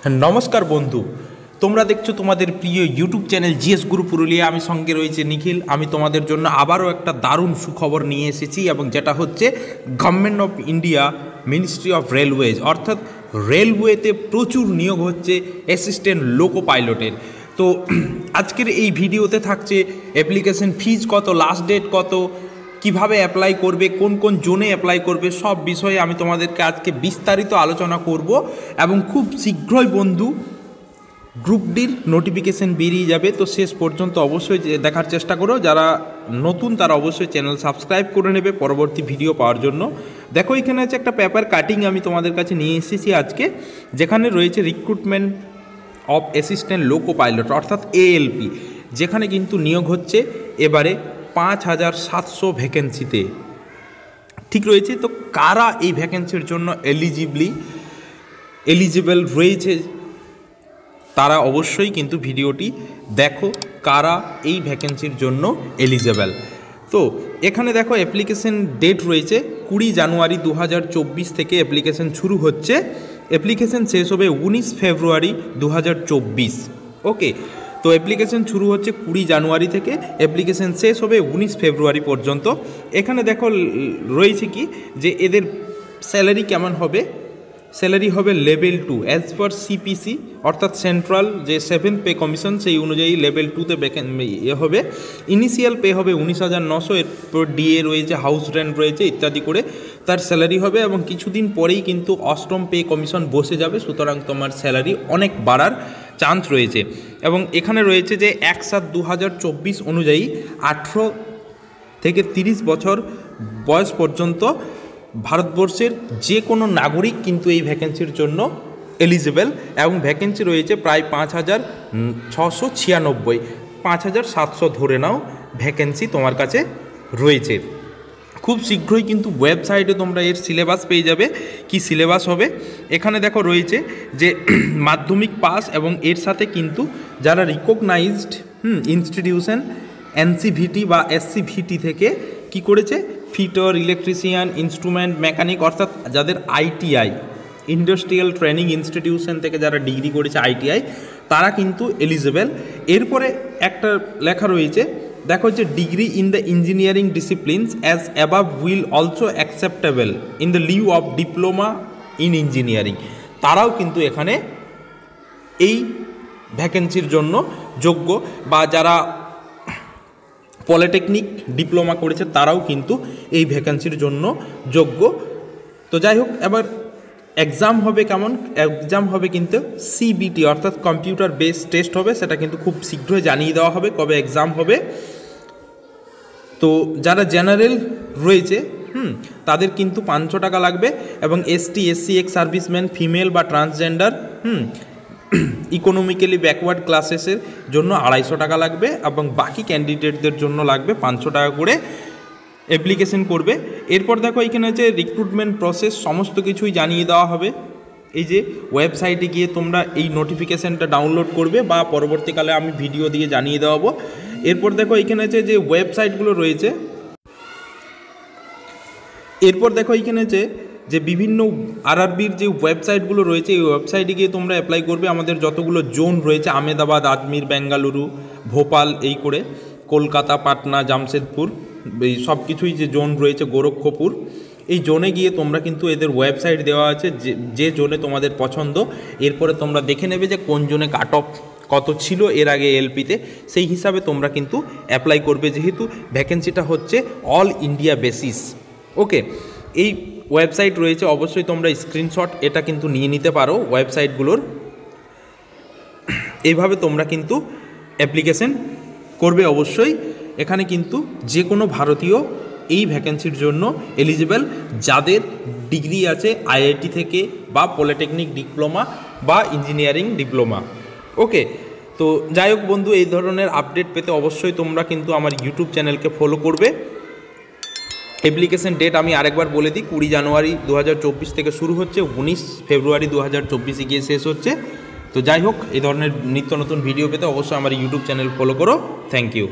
নমস্কার বন্ধু, তোমরা দেখছো তোমাদের প্রিয় ইউটিউব চ্যানেল জিএস গুরু পুরুলিয়া। আমি সঙ্গে রয়েছে নিখিল। আমি তোমাদের জন্য আবারও একটা দারুণ সুখবর নিয়ে এসেছি, এবং যেটা হচ্ছে government of India ministry of railways, অর্থাৎ রেলওয়েতে প্রচুর নিয়োগ হচ্ছে অ্যাসিস্ট্যান্ট লোকো পাইলটের। তো আজকের এই ভিডিওতে থাকছে অ্যাপ্লিকেশন ফিজ কত, লাস্ট ডেট কত, কিভাবে অ্যাপ্লাই করবে, কোন কোন জোনে অ্যাপ্লাই করবে, সব বিষয়ে আমি তোমাদেরকে আজকে বিস্তারিত আলোচনা করব। এবং খুব শীঘ্রই বন্ধু গ্রুপ ডির নোটিফিকেশান বেরিয়ে যাবে। তো শেষ পর্যন্ত অবশ্যই দেখার চেষ্টা করো। যারা নতুন তারা অবশ্যই চ্যানেল সাবস্ক্রাইব করে নেবে পরবর্তী ভিডিও পাওয়ার জন্য। দেখো, এখানে আছে একটা পেপার কাটিং আমি তোমাদের কাছে নিয়ে এসেছি আজকে, যেখানে রয়েছে recruitment of assistant loco pilot অর্থাৎ এএলপি, যেখানে কিন্তু নিয়োগ হচ্ছে এবারে 5700 ভ্যাকেন্সিতে। ঠিক রয়েছে। তো কারা এই ভ্যাকেন্সির জন্য এলিজিবল রয়েছে তারা অবশ্যই কিন্তু ভিডিওটি দেখো, কারা এই ভ্যাকেন্সির জন্য এলিজিবল। তো এখানে দেখো অ্যাপ্লিকেশন ডেট রয়েছে 20 জানুয়ারি 2024 থেকে অ্যাপ্লিকেশন শুরু হচ্ছে। অ্যাপ্লিকেশন শেষ হবে 19 ফেব্রুয়ারি 2024। ওকে, তো অ্যাপ্লিকেশন শুরু হচ্ছে 20 জানুয়ারি থেকে, অ্যাপ্লিকেশন শেষ হবে 19 ফেব্রুয়ারি পর্যন্ত। এখানে দেখো রয়েছে কি যে এদের স্যালারি কেমন হবে। স্যালারি হবে লেভেল 2 অ্যাজ পার সিপিসি, অর্থাৎ সেন্ট্রাল যে 7th পে কমিশন সেই অনুযায়ী লেভেল 2তে হবে। ইনিশিয়াল পে হবে 19,900, এরপর ডিএ রয়েছে, হাউস রেন্ট রয়েছে ইত্যাদি করে তার স্যালারি হবে। এবং কিছুদিন পরেই কিন্তু 8ম পে কমিশন বসে যাবে, সুতরাং তোমার স্যালারি অনেক বাড়ার চান্স রয়েছে। এবং এখানে রয়েছে যে 1/7/2024 অনুযায়ী 18 থেকে 30 বছর বয়স পর্যন্ত ভারতবর্ষের যে কোনো নাগরিক কিন্তু এই ভ্যাকেন্সির জন্য এলিজিবল। এবং ভ্যাকেন্সি রয়েছে প্রায় 5696, 5700 ধরে নাও ভ্যাকেন্সি তোমার কাছে রয়েছে। খুব শীঘ্রই কিন্তু ওয়েবসাইটে তোমরা এর সিলেবাস পেয়ে যাবে। কি সিলেবাস হবে এখানে দেখো রয়েছে যে মাধ্যমিক পাস, এবং এর সাথে কিন্তু যারা রিকগনাইজড ইনস্টিটিউশন এনসিভিটি বা এসসিভিটি থেকে কি করেছে, ফিটার, ইলেকট্রিশিয়ান, ইনস্ট্রুমেন্ট মেকানিক, অর্থাৎ যাদের আইটিআই ইন্ডাস্ট্রিয়াল ট্রেনিং ইনস্টিটিউশন থেকে যারা ডিগ্রি করেছে আইটিআই, তারা কিন্তু এলিজিবল। এরপরে একটা লেখা রয়েছে দেখো যে degree in the engineering disciplines as above will also acceptable in the Liu of diploma in engineering, তারাও কিন্তু এখানে এই ভ্যাকেন্সির জন্য যোগ্য। বা যারা পলিটেকনিক ডিপ্লোমা করেছে তারাও কিন্তু এই ভ্যাকেন্সির জন্য যোগ্য। তো যাই হোক, এবার এক্সাম হবে কেমন, এক্সাম হবে কিন্তু সিবিটি অর্থাৎ কম্পিউটার বেসড টেস্ট হবে, সেটা কিন্তু খুব শীঘ্রই জানিয়ে দেওয়া হবে কবে এক্সাম হবে। তো যারা জেনারেল রয়েছে তাদের কিন্তু 500 টাকা লাগবে, এবং ST, SC, ex serviceman, female বা ট্রান্সজেন্ডার, ইকোনমিক্যালি ব্যাকওয়ার্ড ক্লাসেসের জন্য 250 টাকা লাগবে, এবং বাকি ক্যান্ডিডেটদের জন্য লাগবে 500 টাকা করে অ্যাপ্লিকেশন করবে। এরপর দেখো এখানে যে রিক্রুটমেন্ট প্রসেস সমস্ত কিছুই জানিয়ে দেওয়া হবে। এই যে ওয়েবসাইটে গিয়ে তোমরা এই নোটিফিকেশানটা ডাউনলোড করবে, বা পরবর্তীকালে আমি ভিডিও দিয়ে জানিয়ে দেওয়াবো। এরপর দেখো এখানে যে ওয়েবসাইটগুলো রয়েছে, এরপর দেখো এইখানে যে বিভিন্ন আরআরবির যে ওয়েবসাইটগুলো রয়েছে, এই ওয়েবসাইটে গিয়ে তোমরা অ্যাপ্লাই করবে। আমাদের যতগুলো জোন রয়েছে আহমেদাবাদ, আজমির, বেঙ্গালুরু, ভোপাল, এই করে কলকাতা, পাটনা, জামশেদপুর, এই সব কিছুই যে জোন রয়েছে, গোরক্ষপুর, এই জোনে গিয়ে তোমরা কিন্তু এদের ওয়েবসাইট দেওয়া আছে, যে জোনে তোমাদের পছন্দ। এরপরে তোমরা দেখে নেবে যে কোন জোনে কাট অফ কত ছিল এর আগে এলপিতে, সেই হিসাবে তোমরা কিন্তু অ্যাপ্লাই করবে, যেহেতু ভ্যাকেন্সিটা হচ্ছে অল ইন্ডিয়া বেসিস। ওকে, এই ওয়েবসাইট রয়েছে, অবশ্যই তোমরা স্ক্রিনশট এটা কিন্তু নিয়ে নিতে পারো ওয়েবসাইটগুলোর। এইভাবে তোমরা কিন্তু অ্যাপ্লিকেশন করবে অবশ্যই। এখানে কিন্তু যে কোনো ভারতীয় এই ভ্যাকেন্সির জন্য এলিজিবল, যাদের ডিগ্রি আছে আইআইটি থেকে, বা পলিটেকনিক ডিপ্লোমা, বা ইঞ্জিনিয়ারিং ডিপ্লোমা। ওকে, তো যাই হোক বন্ধু, এই ধরনের আপডেট পেতে অবশ্যই তোমরা কিন্তু আমার ইউটিউব চ্যানেলকে ফলো করবে। অ্যাপ্লিকেশন ডেট আমি আরেকবার বলে দিই, 20 জানুয়ারি 2024 থেকে শুরু হচ্ছে, 19 ফেব্রুয়ারি 2024 গিয়ে শেষ হচ্ছে। তো যাই হোক, এই ধরনের নিত্য নতুন ভিডিও পেতে অবশ্যই আমার ইউটিউব চ্যানেল ফলো করো। Thank you.